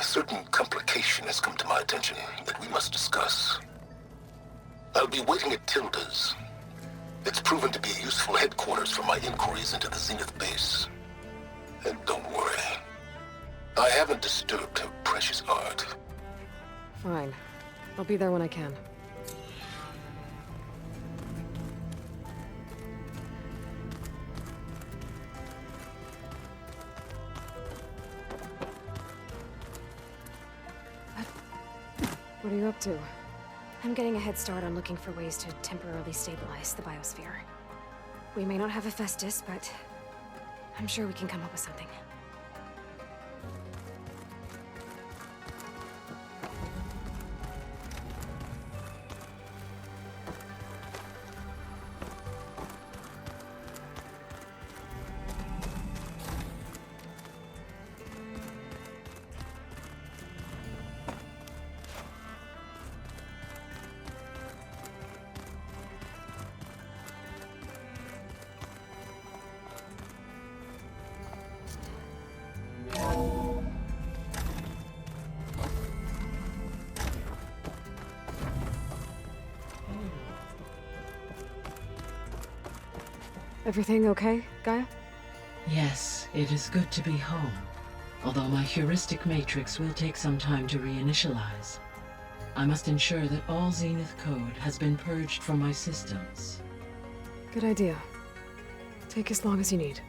certain complication has come to my attention that we must discuss. I'll be waiting at Tilda's. It's proven to be a useful headquarters for my inquiries into the Zenith base. And don't worry, I haven't disturbed her precious art. Fine. I'll be there when I can. What are you up to? I'm getting a head start on looking for ways to temporarily stabilize the biosphere. We may not have Hephaestus, but I'm sure we can come up with something. Everything okay, Gaia? Yes, it is good to be home. Although my heuristic matrix will take some time to reinitialize. I must ensure that all Zenith code has been purged from my systems. Good idea. Take as long as you need.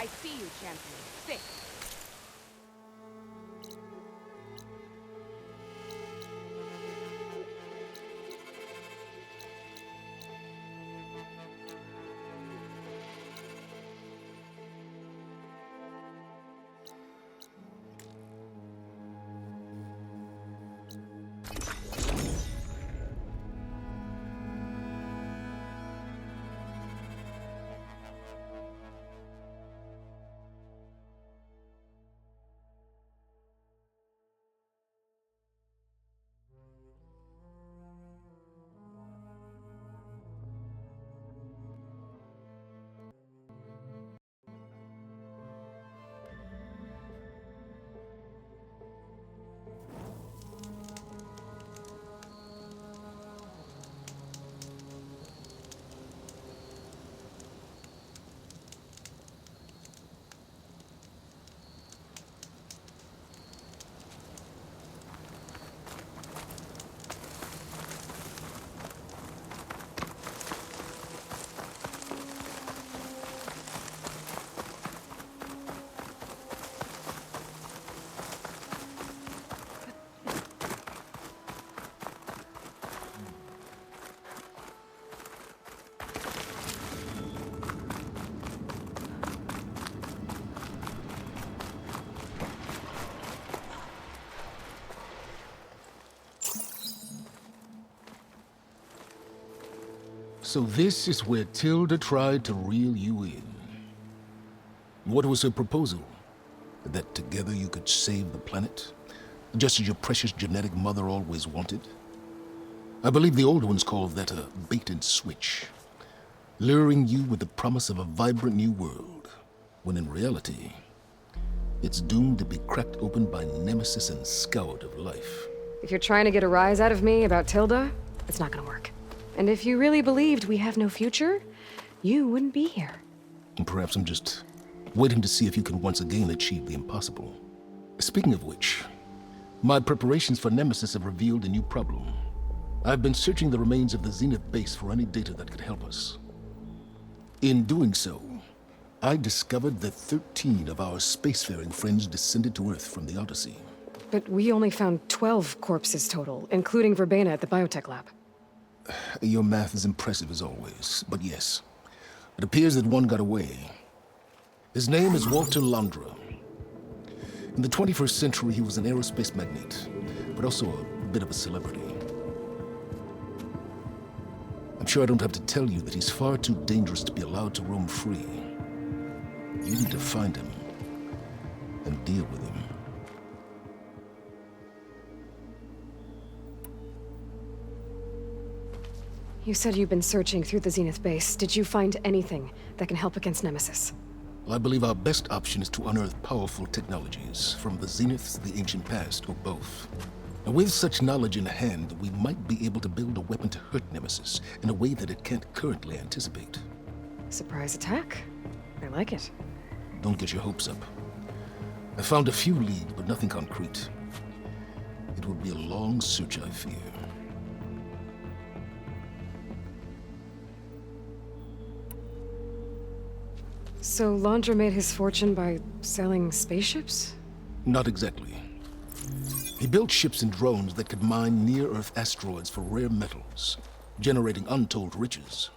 I see you, champion. Sit. So this is where Tilda tried to reel you in. What was her proposal? That together you could save the planet? Just as your precious genetic mother always wanted? I believe the old ones called that a bait and switch. Luring you with the promise of a vibrant new world, when in reality, it's doomed to be cracked open by nemesis and scoured of life. If you're trying to get a rise out of me about Tilda, it's not gonna work. And if you really believed we have no future, you wouldn't be here. And perhaps I'm just waiting to see if you can once again achieve the impossible. Speaking of which, my preparations for Nemesis have revealed a new problem. I've been searching the remains of the Zenith base for any data that could help us. In doing so, I discovered that 13 of our spacefaring friends descended to Earth from the Odyssey. But we only found 12 corpses total, including Verbena at the biotech lab. Your math is impressive as always, but yes, it appears that one got away. His name is Walter Londra. In the 21st century, he was an aerospace magnate, but also a bit of a celebrity. I'm sure I don't have to tell you that he's far too dangerous to be allowed to roam free. You need to find him and deal with him. You said you've been searching through the Zenith base. Did you find anything that can help against Nemesis? I believe our best option is to unearth powerful technologies from the Zeniths, the ancient past, or both. And with such knowledge in hand, we might be able to build a weapon to hurt Nemesis in a way that it can't currently anticipate. Surprise attack? I like it. Don't get your hopes up. I found a few leads, but nothing concrete. It would be a long search, I fear. So Londra made his fortune by selling spaceships? Not exactly. He built ships and drones that could mine near-Earth asteroids for rare metals, generating untold riches.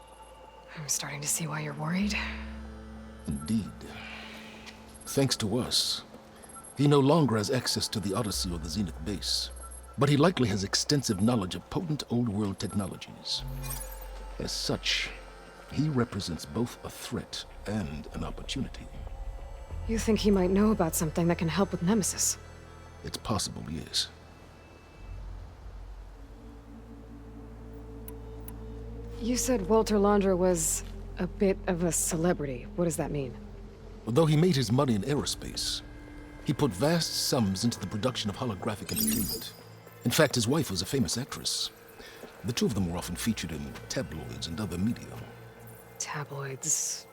I'm starting to see why you're worried. Indeed. Thanks to us, he no longer has access to the Odyssey or the Zenith base, but he likely has extensive knowledge of potent old-world technologies. As such, he represents both a threat and an opportunity. You think he might know about something that can help with Nemesis? It's possible, yes. You said Walter Londra was a bit of a celebrity. What does that mean? Although he made his money in aerospace, he put vast sums into the production of holographic entertainment. In fact, his wife was a famous actress. The two of them were often featured in tabloids and other media. Tabloids?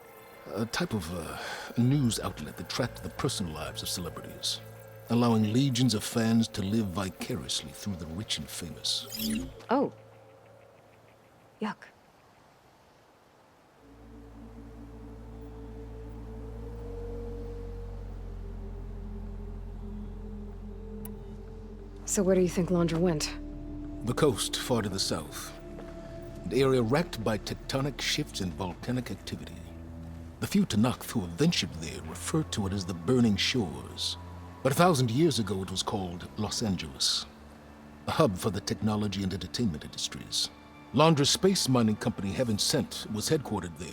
A type of news outlet that tracked the personal lives of celebrities, allowing legions of fans to live vicariously through the rich and famous. Oh. Yuck. So where do you think Londra went? The coast, far to the south. An area racked by tectonic shifts and volcanic activity. The few Tanakh who have ventured there refer to it as the Burning Shores. But 1,000 years ago it was called Los Angeles, a hub for the technology and entertainment industries. Londra's space mining company, Heaven Sent, was headquartered there.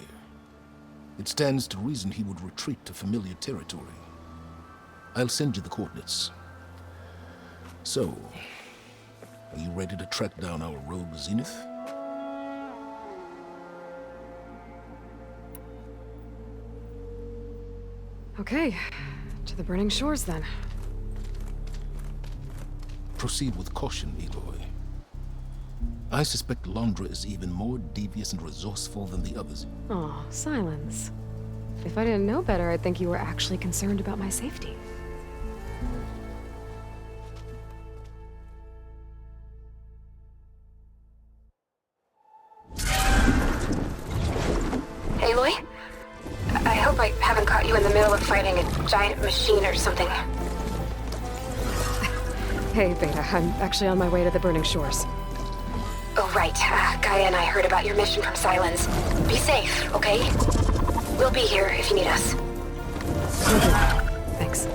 It stands to reason he would retreat to familiar territory. I'll send you the coordinates. So, are you ready to track down our rogue Zenith? Okay, to the Burning Shores then. Proceed with caution, Aloy. I suspect Londra is even more devious and resourceful than the others. Aw, silence. If I didn't know better, I'd think you were actually concerned about my safety. Aloy? I hope I haven't caught you in the middle of fighting a giant machine or something. Hey, Beta, I'm actually on my way to the Burning Shores. Oh, right. Gaia and I heard about your mission from Silence. Be safe, okay? We'll be here if you need us. Thanks.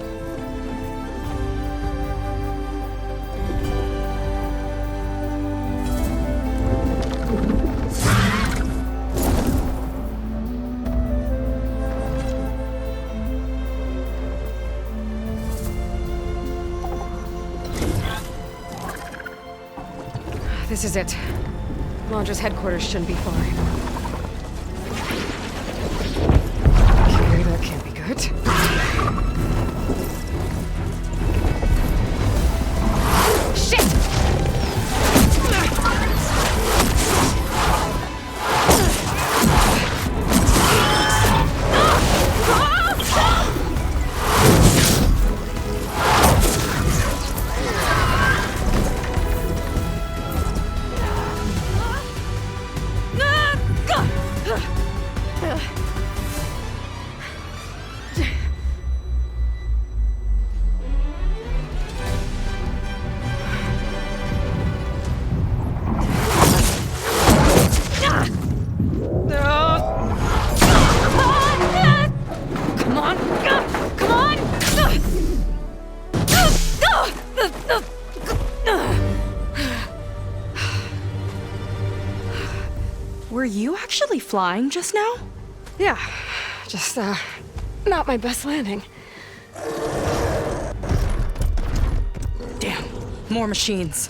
This is it. Launcher's headquarters shouldn't be far. Okay, that can't be good. Shit! Were you actually flying just now? Yeah, just, not my best landing. Damn, more machines.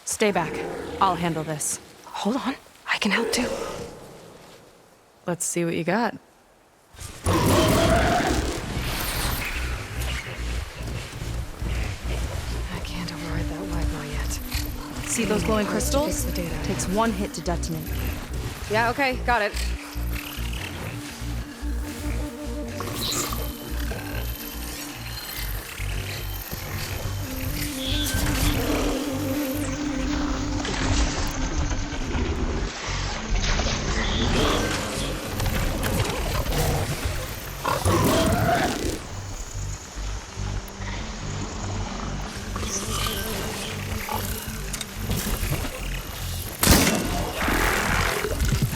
Stay back. I'll handle this. Hold on, I can help too. Let's see what you got. I can't override that Wagner yet. See those glowing crystals? Fix the data. Takes one hit to detonate. Yeah, okay, got it.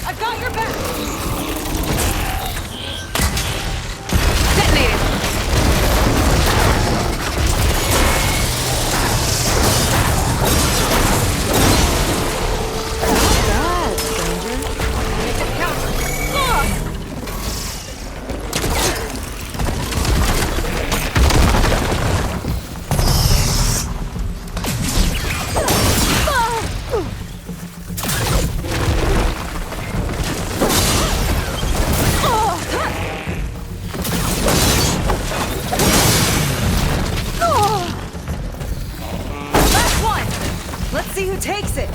I've got your back! Detonated! God, stranger. Make it count. Last one! Let's see who takes it!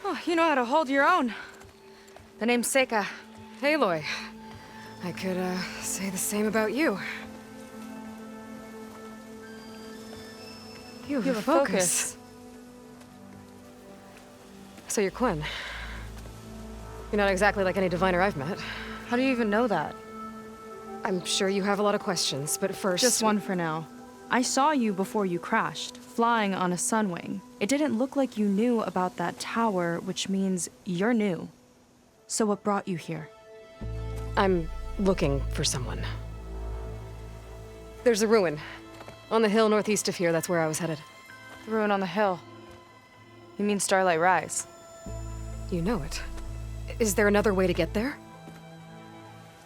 Oh, you know how to hold your own. The name's Seika. Hey, Aloy. I could, say the same about you. You have a focus. So you're Quinn. You're not exactly like any diviner I've met. How do you even know that? I'm sure you have a lot of questions, but first... Just one for now. I saw you before you crashed, flying on a sunwing. It didn't look like you knew about that tower, which means you're new. So what brought you here? I'm looking for someone. There's a ruin. On the hill northeast of here, that's where I was headed. The ruin on the hill. You mean Starlight Rise? You know it. Is there another way to get there?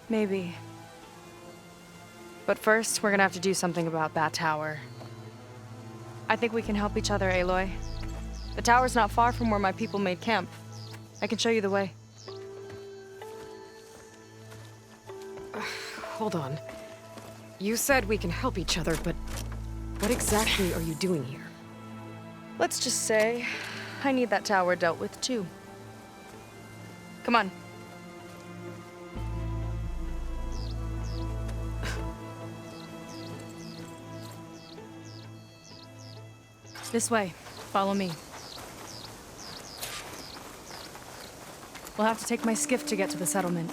Maybe. But first, we're gonna have to do something about that tower. I think we can help each other, Aloy. The tower's not far from where my people made camp. I can show you the way. Hold on. You said we can help each other, but what exactly are you doing here? Let's just say, I need that tower dealt with too. Come on. This way. Follow me. We'll have to take my skiff to get to the settlement.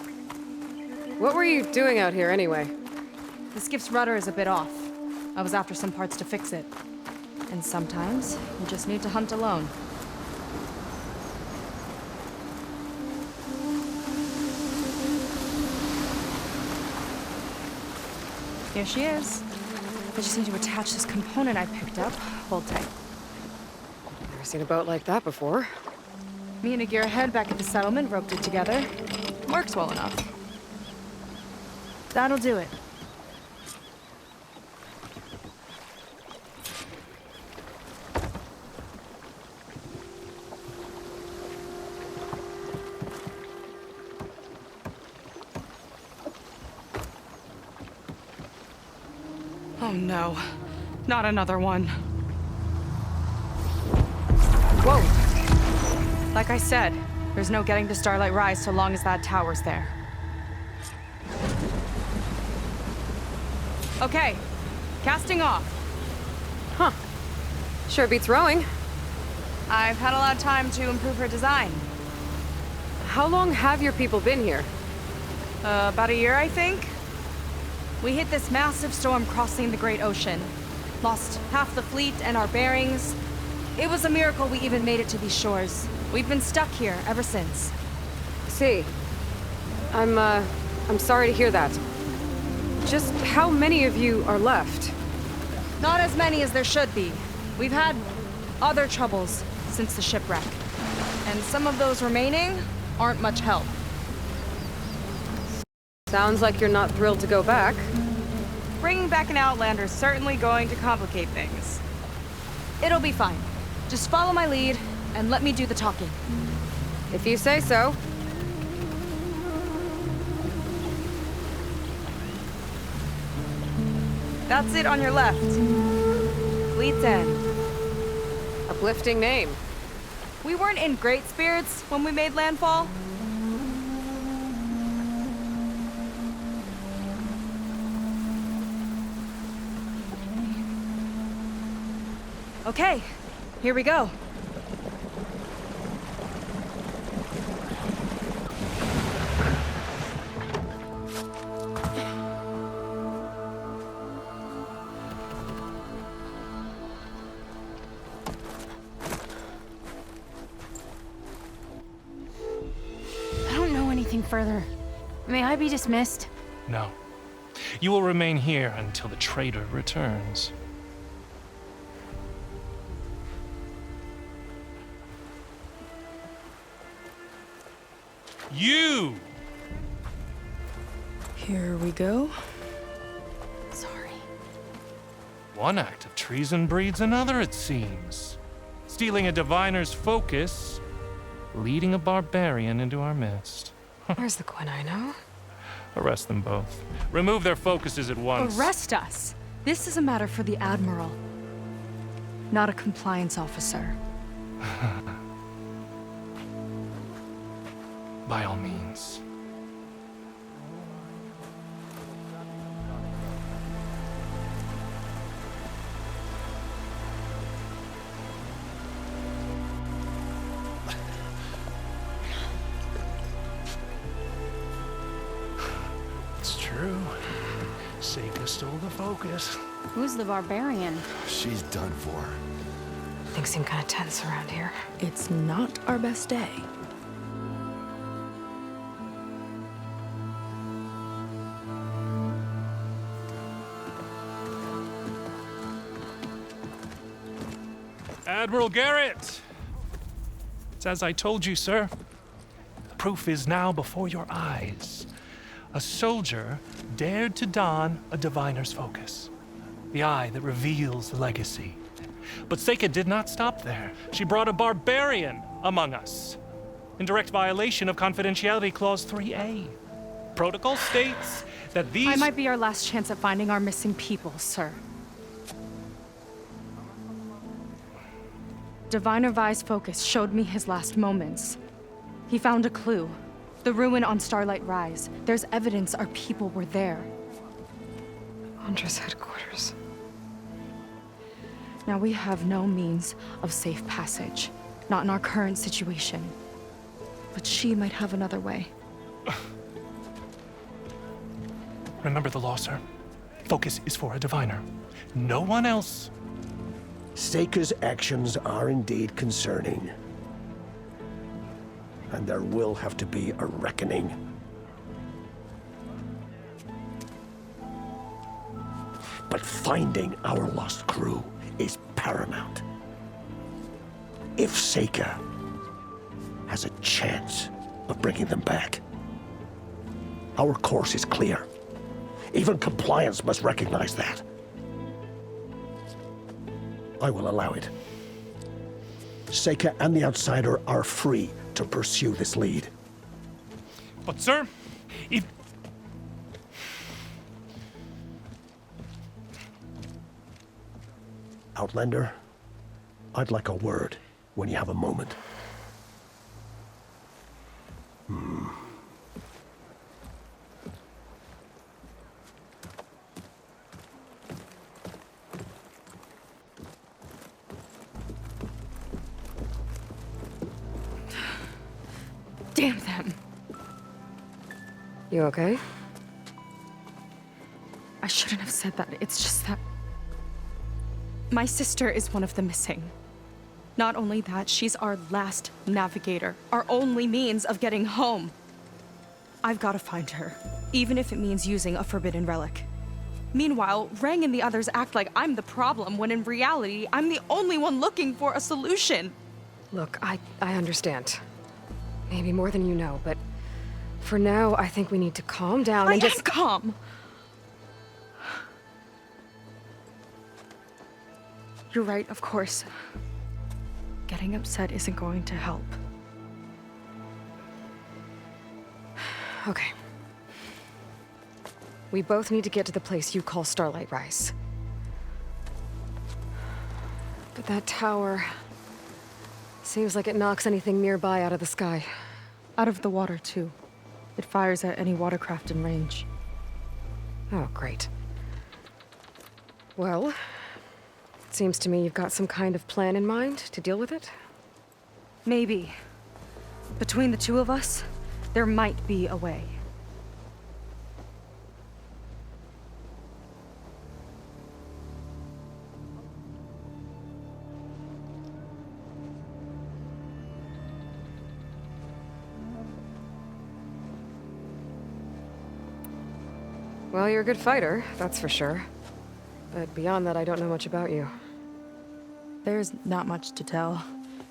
What were you doing out here anyway? The skiff's rudder is a bit off. I was after some parts to fix it. And sometimes, you just need to hunt alone. Here she is. I just need to attach this component I picked up. Hold tight. Never seen a boat like that before. Me and a gearhead back at the settlement roped it together. Works well enough. That'll do it. Oh no, not another one. Whoa! Like I said, there's no getting to Starlight Rise so long as that tower's there. Okay, casting off. Huh. Sure beats rowing. I've had a lot of time to improve her design. How long have your people been here? About a year, I think. We hit this massive storm crossing the Great Ocean. Lost half the fleet and our bearings. It was a miracle we even made it to these shores. We've been stuck here ever since. See. I'm sorry to hear that. Just how many of you are left? Not as many as there should be. We've had other troubles since the shipwreck. And some of those remaining aren't much help. Sounds like you're not thrilled to go back. Bringing back an Outlander's certainly going to complicate things. It'll be fine. Just follow my lead and let me do the talking. If you say so. That's it on your left. Fleet's End. Uplifting name. We weren't in great spirits when we made landfall. Okay, here we go. I don't know anything further. May I be dismissed? No. You will remain here until the trader returns. You! Here we go. Sorry. One act of treason breeds another, it seems. Stealing a diviner's focus, leading a barbarian into our midst. Where's the Quinino? Arrest them both. Remove their focuses at once. Arrest us. This is a matter for the Admiral, not a compliance officer. By all means. It's true. Seika stole the focus. Who's the barbarian? She's done for. Things seem kind of tense around here. It's not our best day. Admiral Garrett! It's as I told you, sir. The proof is now before your eyes. A soldier dared to don a diviner's focus. The eye that reveals the legacy. But Seika did not stop there. She brought a barbarian among us. In direct violation of Confidentiality Clause 3A. Protocol states that these... I might be our last chance at finding our missing people, sir. Diviner Vi's focus showed me his last moments. He found a clue. The ruin on Starlight Rise. There's evidence our people were there. Monstrous headquarters. Now we have no means of safe passage. Not in our current situation. But she might have another way. Remember the law, sir. Focus is for a diviner. No one else. Seika's actions are indeed concerning. And there will have to be a reckoning. But finding our lost crew is paramount. If Seika has a chance of bringing them back, our course is clear. Even compliance must recognize that. I will allow it. Seika and the Outsider are free to pursue this lead. But sir, if... Outlander, I'd like a word when you have a moment. Damn them. You okay? I shouldn't have said that. It's just that... my sister is one of the missing. Not only that, she's our last navigator, our only means of getting home. I've got to find her, even if it means using a forbidden relic. Meanwhile, Rang and the others act like I'm the problem, when in reality, I'm the only one looking for a solution. Look, I understand. Maybe more than you know, but for now, I think we need to calm down and just... am calm. You're right, of course. Getting upset isn't going to help. Okay. We both need to get to the place you call Starlight Rise. But that tower... seems like it knocks anything nearby out of the sky. Out of the water, too. It fires at any watercraft in range. Oh, great. Well, it seems to me you've got some kind of plan in mind to deal with it. Maybe. Between the two of us, there might be a way. Well, you're a good fighter, that's for sure. But beyond that, I don't know much about you. There's not much to tell.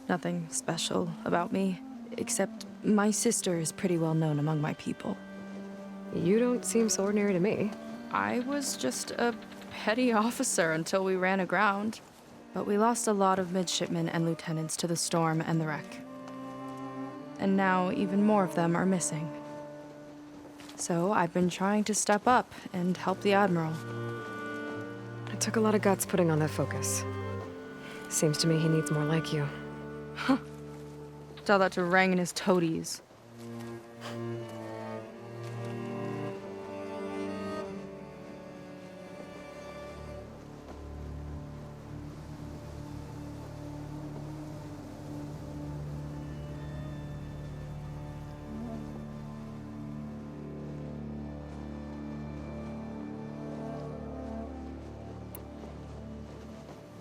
Nothing special about me, except my sister is pretty well known among my people. You don't seem so ordinary to me. I was just a petty officer until we ran aground. But we lost a lot of midshipmen and lieutenants to the storm and the wreck. And now even more of them are missing. So I've been trying to step up and help the Admiral. It took a lot of guts putting on that focus. Seems to me he needs more like you. Tell that to Rang and his toadies.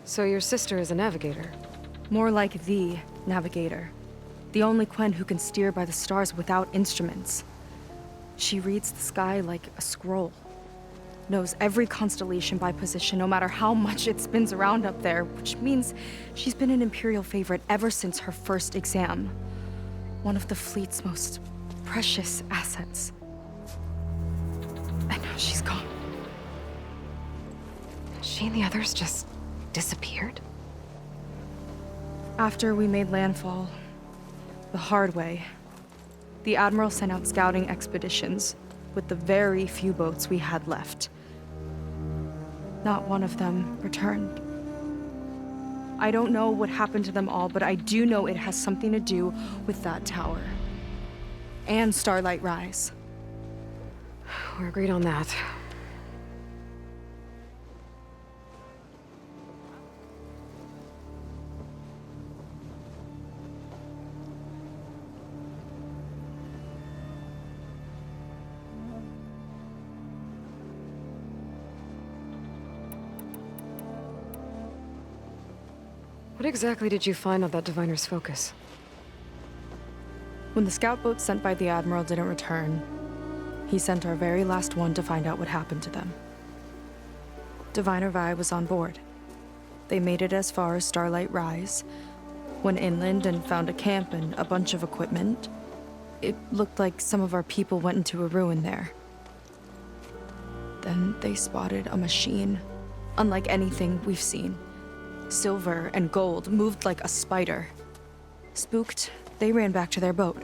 So your sister is a navigator? More like the navigator. The only Quen who can steer by the stars without instruments. She reads the sky like a scroll. Knows every constellation by position, no matter how much it spins around up there, which means she's been an Imperial favorite ever since her first exam. One of the fleet's most precious assets. And now she's gone. She and the others just disappeared? After we made landfall, the hard way, the Admiral sent out scouting expeditions with the very few boats we had left. Not one of them returned. I don't know what happened to them all, but I do know it has something to do with that tower. And Starlight Rise. We're agreed on that. What exactly did you find on that Diviner's focus? When the scout boat sent by the Admiral didn't return, he sent our very last one to find out what happened to them. Diviner Vi was on board. They made it as far as Starlight Rise, went inland and found a camp and a bunch of equipment. It looked like some of our people went into a ruin there. Then they spotted a machine, unlike anything we've seen. Silver and gold, moved like a spider. Spooked, they ran back to their boat.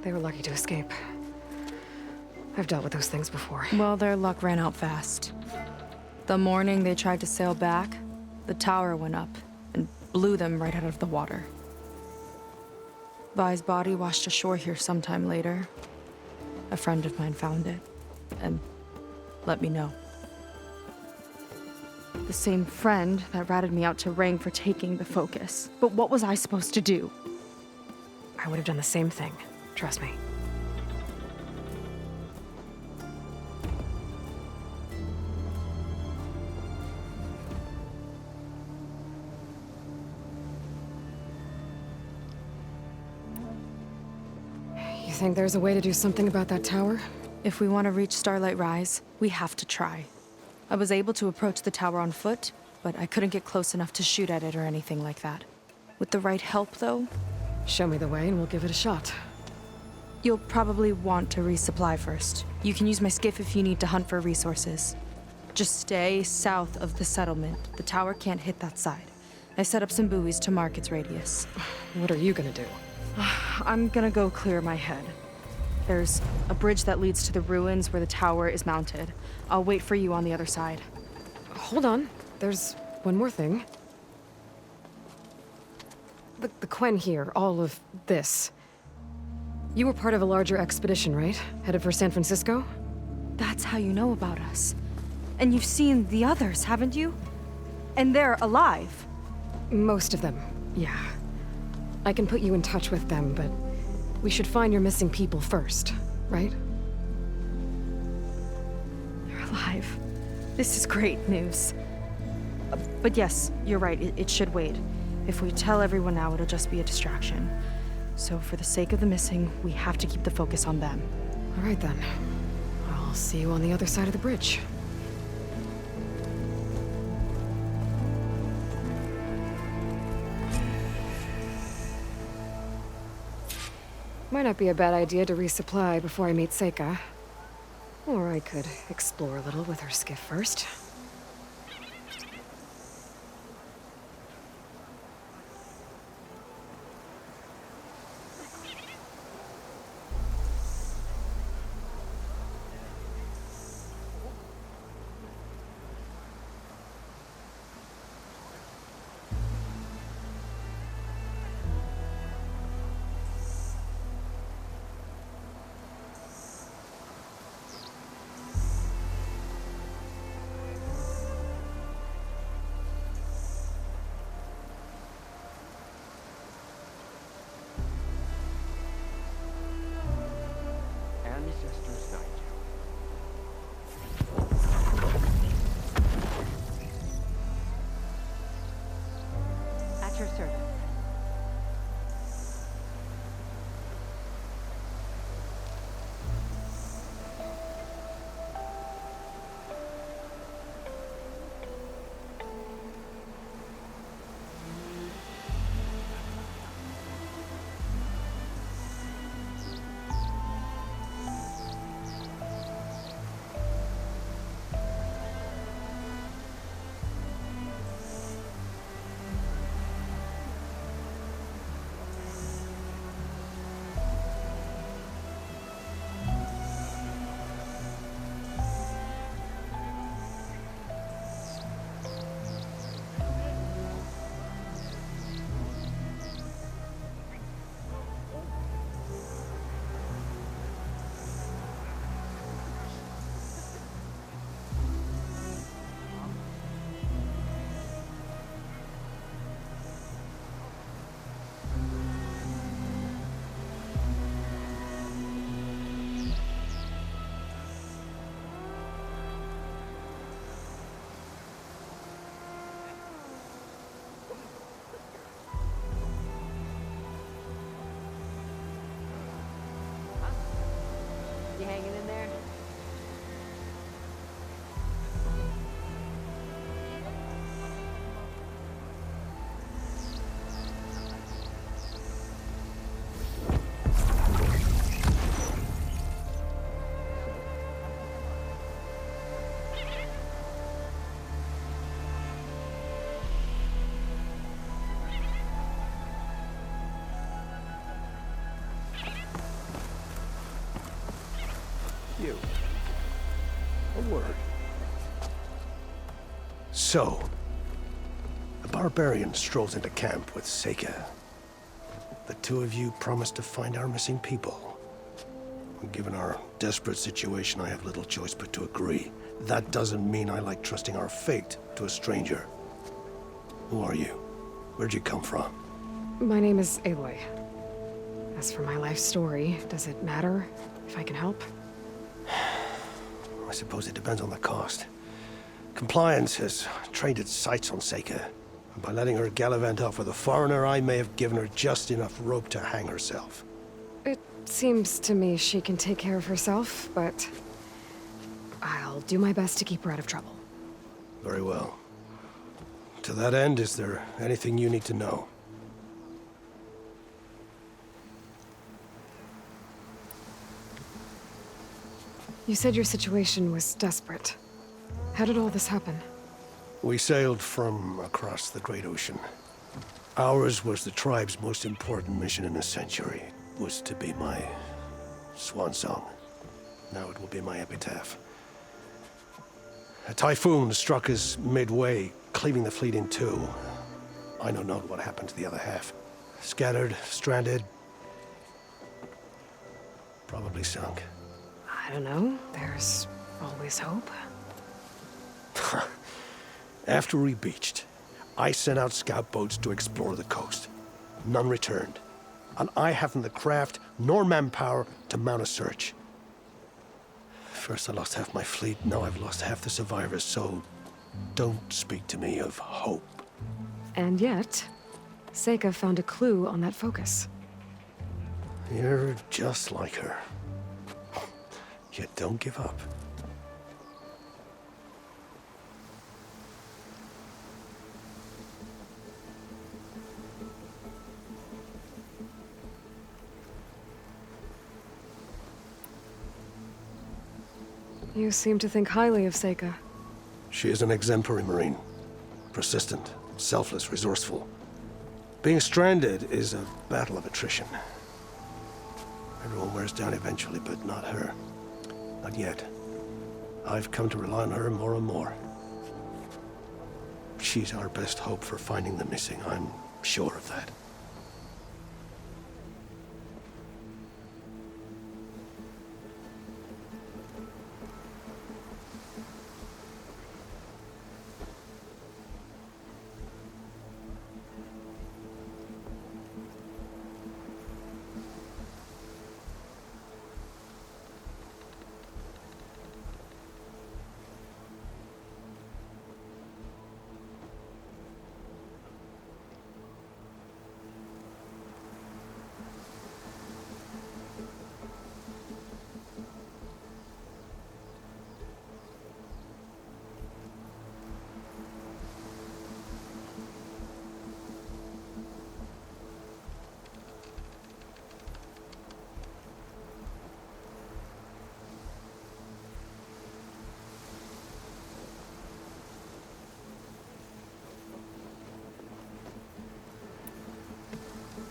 They were lucky to escape. I've dealt with those things before. Well, their luck ran out fast. The morning they tried to sail back, the tower went up and blew them right out of the water. Vi's body washed ashore here sometime later. A friend of mine found it and let me know. The same friend that ratted me out to Ring for taking the focus. But what was I supposed to do? I would have done the same thing. Trust me. You think there's a way to do something about that tower? If we want to reach Starlight Rise, we have to try. I was able to approach the tower on foot, but I couldn't get close enough to shoot at it or anything like that. With the right help, though, Show me the way and we'll give it a shot. you'll probably want to resupply first. You can use my skiff if you need to hunt for resources. Just stay south of the settlement. The tower can't hit that side. I set up some buoys to mark its radius. What are you gonna do? I'm gonna go clear my head. There's a bridge that leads to the ruins where the tower is mounted. I'll wait for you on the other side. Hold on. There's one more thing. The Quen here, all of this. You were part of a larger expedition, right? Headed for San Francisco? That's how you know about us. And you've seen the others, haven't you? And they're alive. Most of them, yeah. I can put you in touch with them, but we should find your missing people first, right? They're alive. This is great news. But yes, you're right, it should wait. If we tell everyone now, it'll just be a distraction. So for the sake of the missing, we have to keep the focus on them. All right then. I'll see you on the other side of the bridge. Might not be a bad idea to resupply before I meet Seika. Or I could explore a little with her skiff first. Ancestors guide you. At your service. You hanging in there? word. So, the barbarian strolls into camp with Seika. The two of you promised to find our missing people. Given our desperate situation, I have little choice but to agree. That doesn't mean I like trusting our fate to a stranger. Who are you? Where'd you come from? My name is Aloy. As for my life story, does it matter if I can help? I suppose it depends on the cost. Compliance has trained its sights on Seika. And by letting her gallivant off with a foreigner, I may have given her just enough rope to hang herself. It seems to me she can take care of herself, but I'll do my best to keep her out of trouble. Very well. To that end, is there anything you need to know? You said your situation was desperate. How did all this happen? We sailed from across the Great Ocean. Ours was the tribe's most important mission in a century. It was to be my swan song. Now it will be my epitaph. A typhoon struck us midway, cleaving the fleet in two. I know not what happened to the other half. Scattered, stranded, probably sunk. I don't know. There's always hope. After we beached, I sent out scout boats to explore the coast. None returned. And I haven't the craft nor manpower to mount a search. First I lost half my fleet, now I've lost half the survivors, so don't speak to me of hope. And yet, Seika found a clue on that focus. You're just like her. Yet don't give up. You seem to think highly of Seika. She is an exemplary Marine. Persistent, selfless, resourceful. Being stranded is a battle of attrition. Everyone wears down eventually, but not her. Not yet. I've come to rely on her more and more. She's our best hope for finding the missing, I'm sure of that.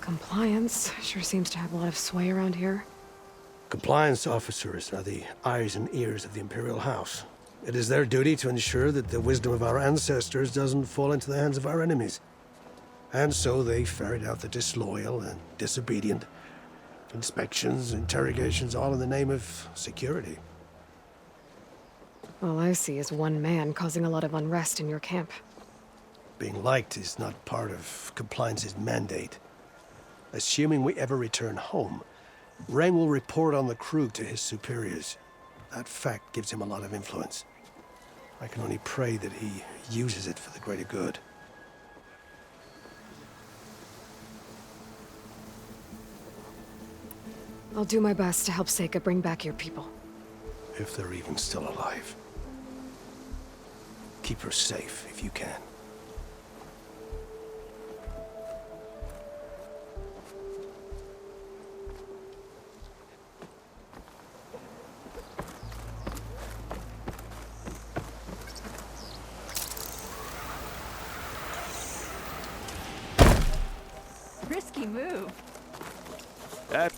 Compliance sure seems to have a lot of sway around here. Compliance officers are the eyes and ears of the Imperial House. It is their duty to ensure that the wisdom of our ancestors doesn't fall into the hands of our enemies. And so they ferret out the disloyal and disobedient. Inspections, interrogations, all in the name of security. All I see is one man causing a lot of unrest in your camp. Being liked is not part of Compliance's mandate. Assuming we ever return home, Rain will report on the crew to his superiors. That fact gives him a lot of influence. I can only pray that he uses it for the greater good. I'll do my best to help Seika bring back your people. If they're even still alive. Keep her safe if you can. Risky move. That...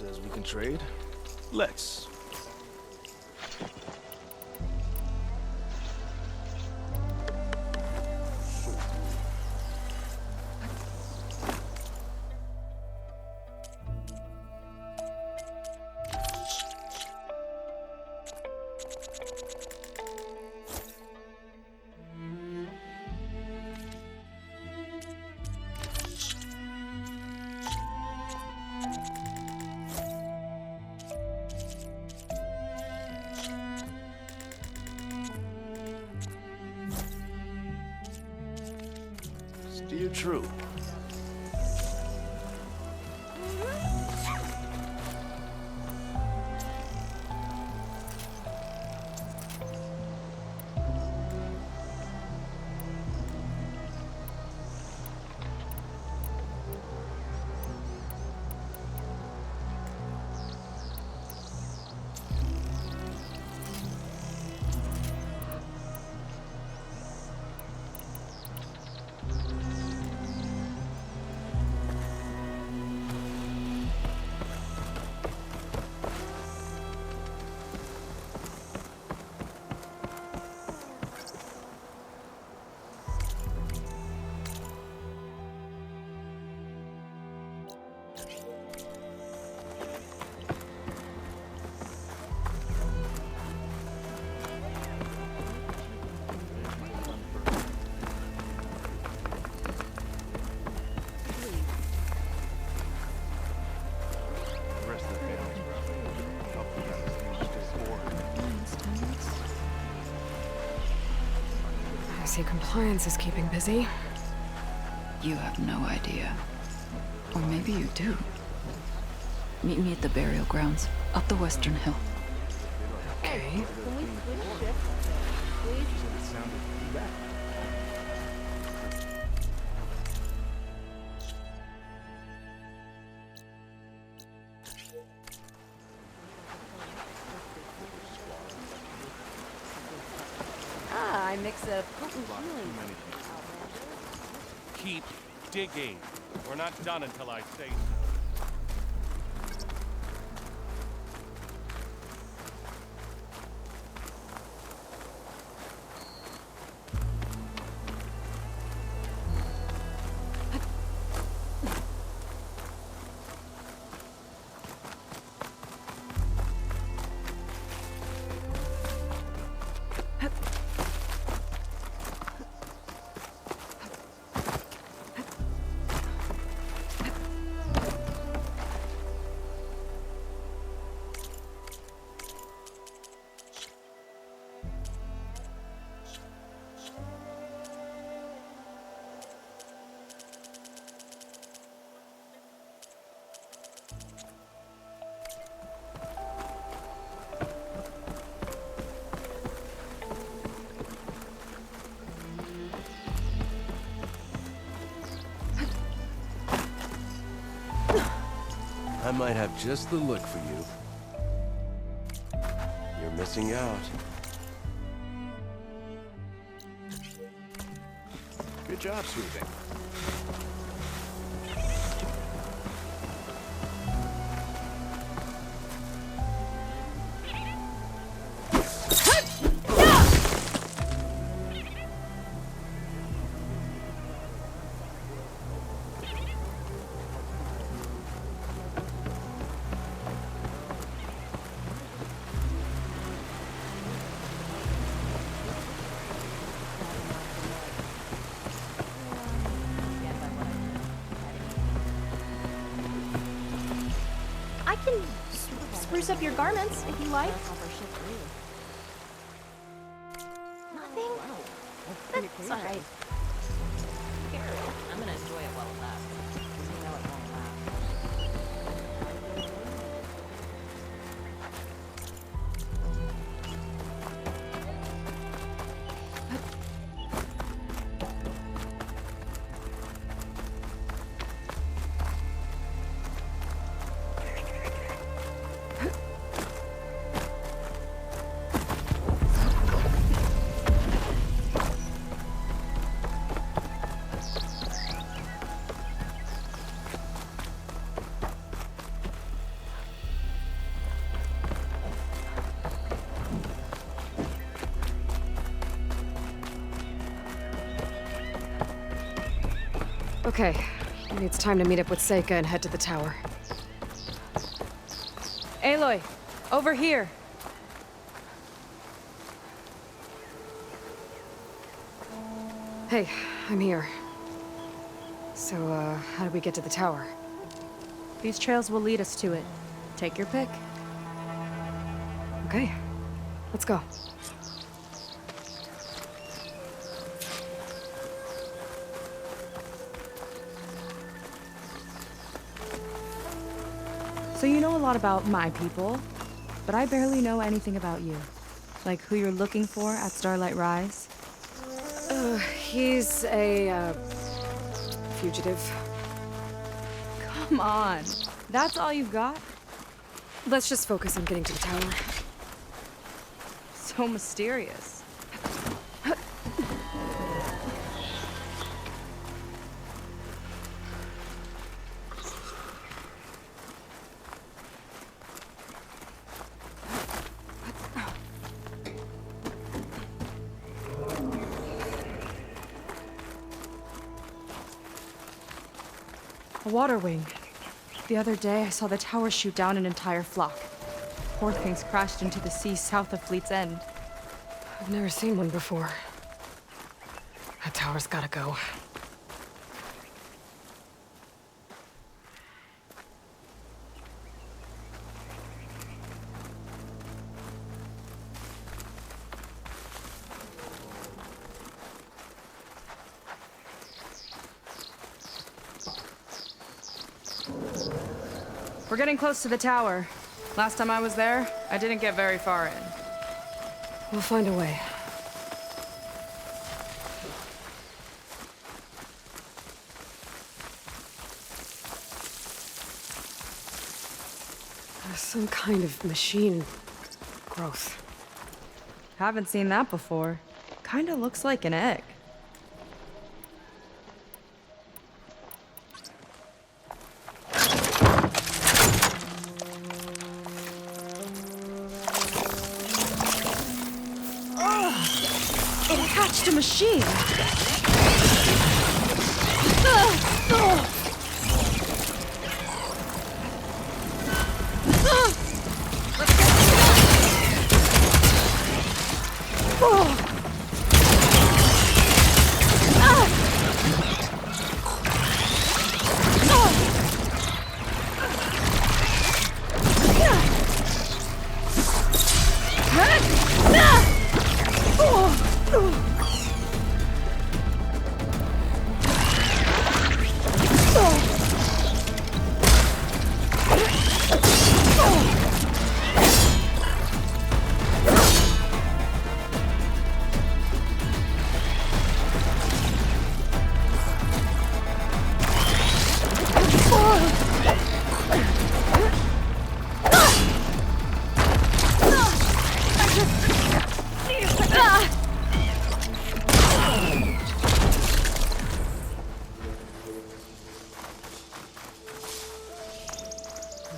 says we can trade. Let's. Steer true. I see compliance is keeping busy. You have no idea. Or maybe you do. Meet me at the burial grounds, up the western hill. Okay. I mix a potent healing. Keep digging. We're not done until I say so. I might have just the look for you. You're missing out. Good job, sweeping. I can spruce up your garments if you like. Nothing? That's alright. I'm gonna enjoy it while it lasts. You know it won't last. Okay, maybe it's time to meet up with Seika and head to the tower. Aloy, over here. Hey, I'm here. So, how do we get to the tower? These trails will lead us to it. Take your pick. Okay, let's go. So you know a lot about my people, but I barely know anything about you. Like who you're looking for at Starlight Rise. He's a, fugitive. Come on, that's all you've got? Let's just focus on getting to the tower. So mysterious. A water wing. The other day, I saw the tower shoot down an entire flock. Poor things crashed into the sea south of Fleet's End. I've never seen one before. That tower's gotta go. We're getting close to the tower. Last time I was there, I didn't get very far in. We'll find a way. Some kind of machine growth. Haven't seen that before. Kinda looks like an egg. It hatched a machine!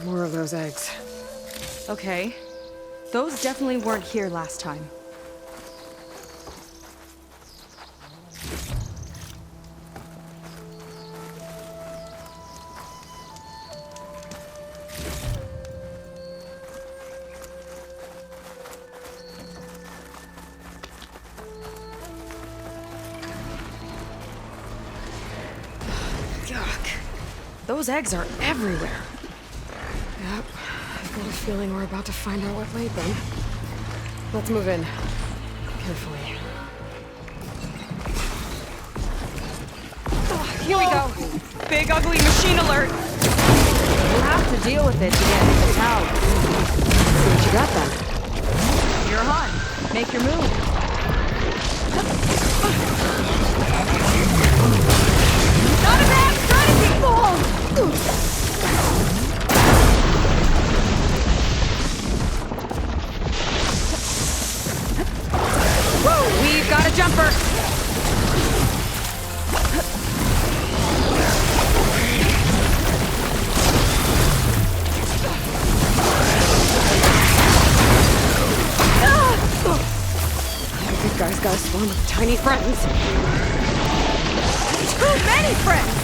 More of those eggs. Okay. Those definitely weren't here last time. Yuck. Those eggs are everywhere. Yep. I've got a feeling we're about to find out what laid them. Let's move in. Carefully. Here we go. Big ugly machine alert. We'll have to deal with it to get into the tower. See what you got then. You're hot. Make your move. Not a bad strategy! Whoa! We've got a jumper! These guys got a swarm of tiny friends. Too many friends!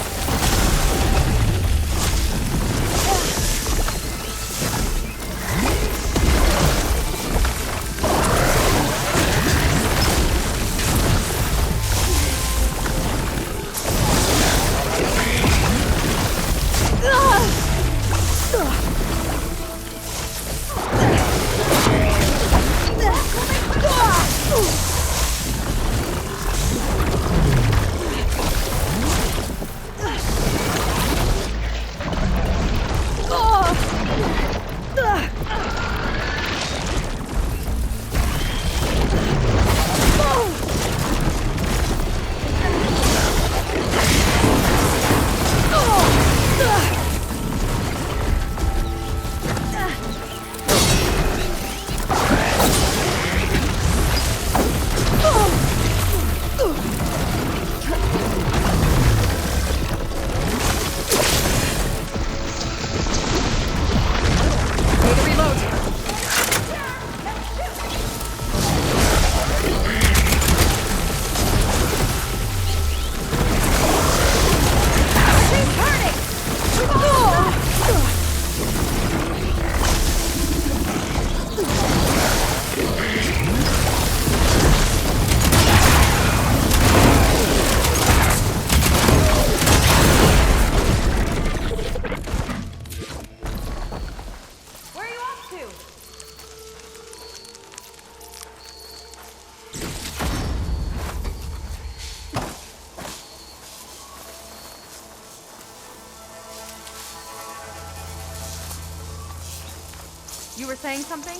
were saying something?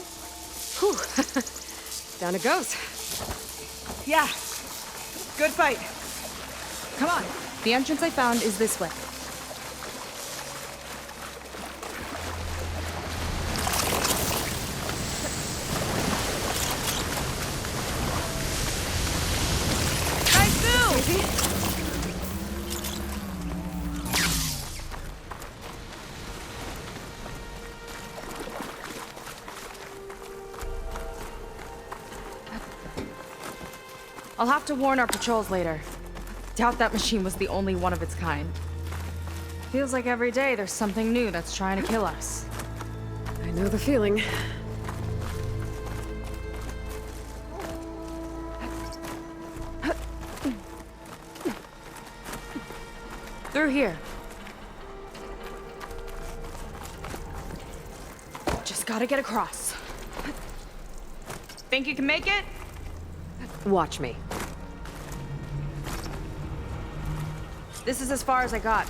Whew. Down it goes. Yeah. Good fight. Come on. The entrance I found is this way. Nice move! I'll have to warn our patrols later. Doubt that machine was the only one of its kind. Feels like every day there's something new that's trying to kill us. I know the feeling. Through here. Just gotta get across. Think you can make it? Watch me. This is as far as I got.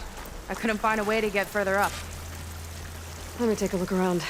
I couldn't find a way to get further up. Let me take a look around.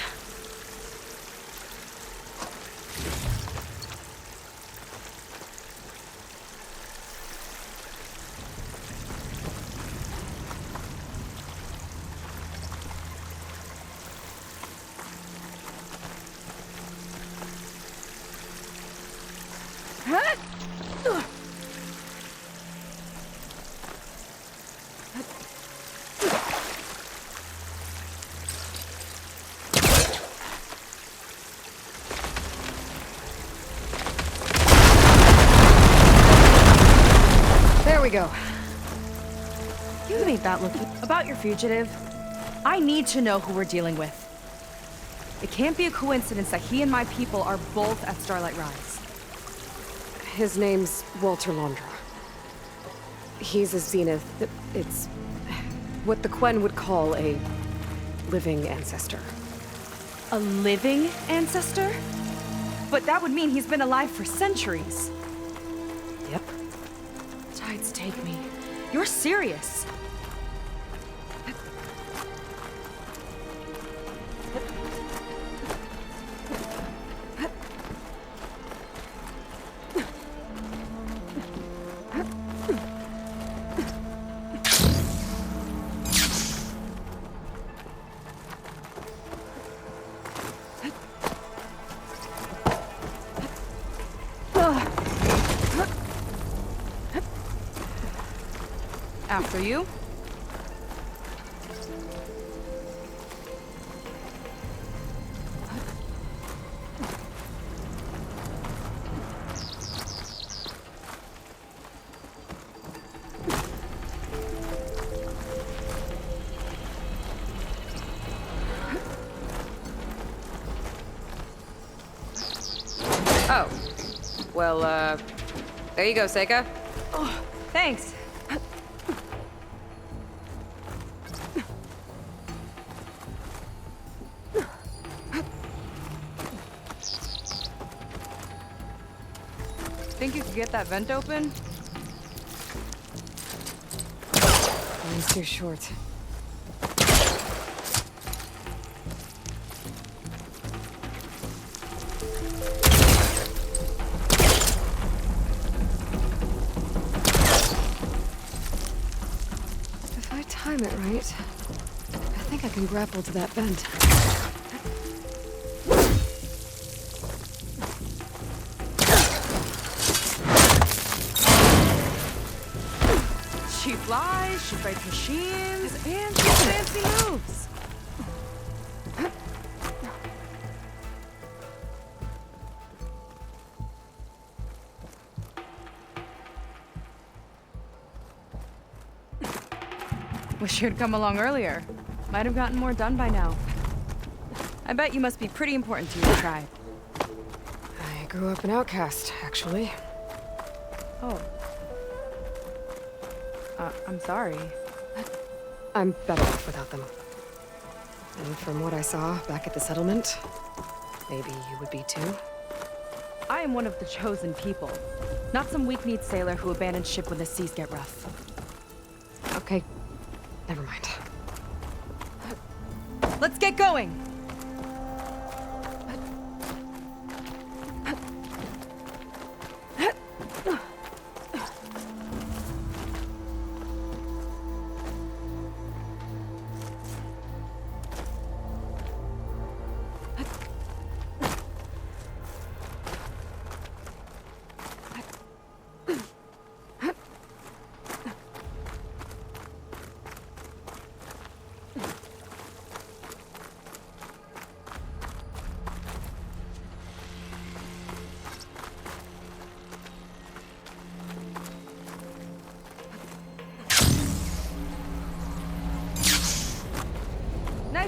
There we go. You ain't that looking. About your fugitive, I need to know who we're dealing with. It can't be a coincidence that he and my people are both at Starlight Rise. His name's Walter Londra. He's a Zenith. It's what the Quen would call a living ancestor. A living ancestor? But that would mean he's been alive for centuries. Yep. Tides take me. You're serious. After you. Oh. Well, there you go, Seika. Oh, thanks. Think you could get that vent open? Mine's too short. If I time it right, I think I can grapple to that vent. She flies, she fights machines, and she has fancy moves. Wish you'd come along earlier. Might have gotten more done by now. I bet you must be pretty important to your tribe. I grew up an outcast, actually. Oh. I'm sorry. I'm better off without them. And from what I saw back at the settlement, maybe you would be too. I am one of the chosen people, not some weak-kneed sailor who abandons ship when the seas get rough. Okay, never mind. Let's get going!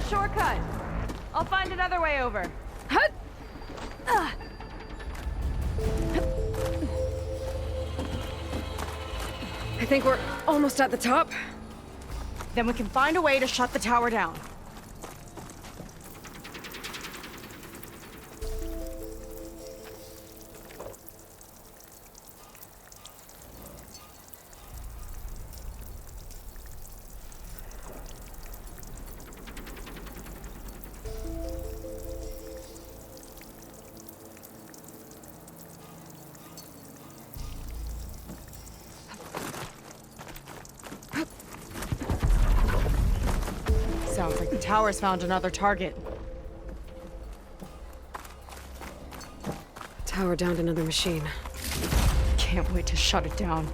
shortcut. I'll find another way over. I think we're almost at the top. Then we can find a way to shut the tower down. Sounds like the tower's found another target. Tower downed another machine. Can't wait to shut it down.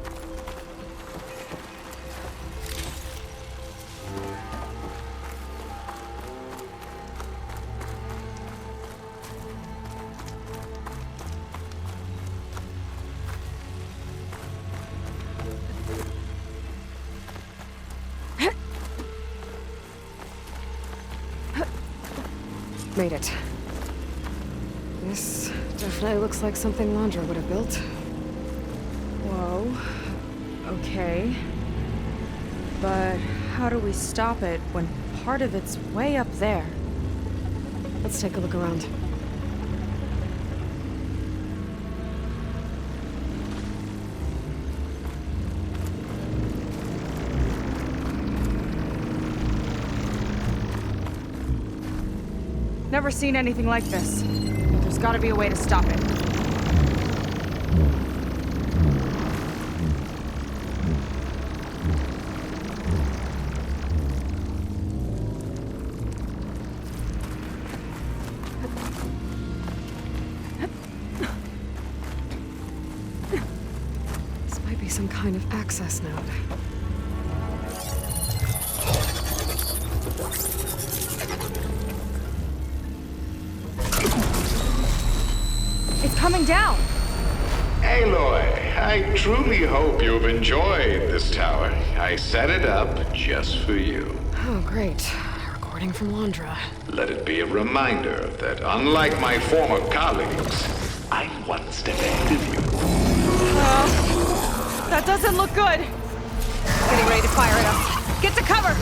Made it. This definitely looks like something Londra would have built. Whoa. Okay. But how do we stop it when part of it's way up there? Let's take a look around. Never seen anything like this. There's gotta be a way to stop it. This might be some kind of access node. It's coming down! Aloy, I truly hope you've enjoyed this tower. I set it up just for you. Oh, great. Recording from Londra. Let it be a reminder that unlike my former colleagues, I'm one step ahead of you. That doesn't look good! Getting ready to fire at us. Get to cover!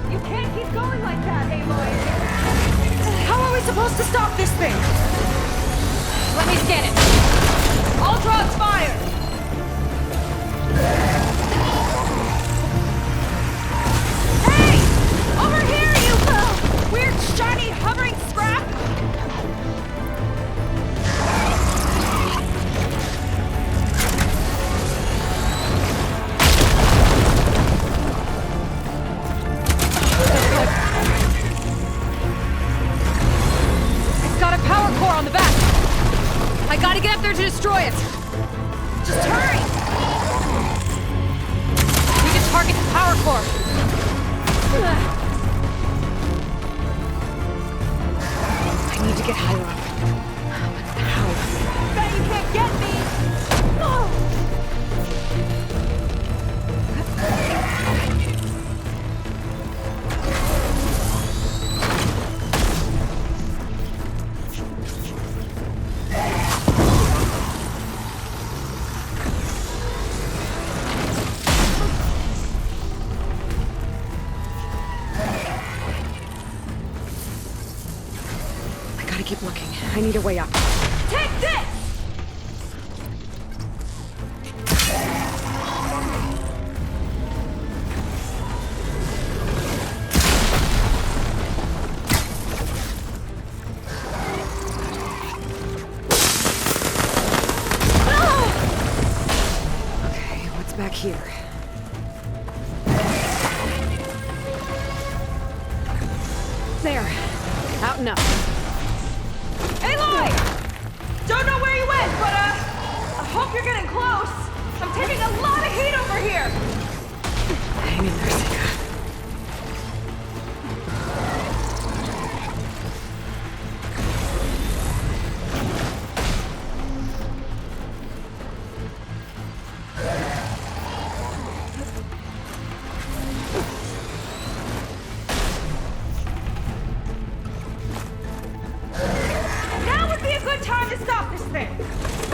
You can't keep going like that, Aloy! How are we supposed to stop this thing? Let me scan it. All drops fire! Hey! Over here, you weird, shiny, hovering scrap! On the back. I gotta get up there to destroy it. Just hurry. We can target the power core. I need to get higher up. But how? Bet you can't get me. Keep looking. I need a way up. Take this! Okay, what's back here? There. Out and up. Aloy! Don't know where you went, but, I hope you're getting close. I'm taking a lot of heat over here. Hang in there, Sika. this thing!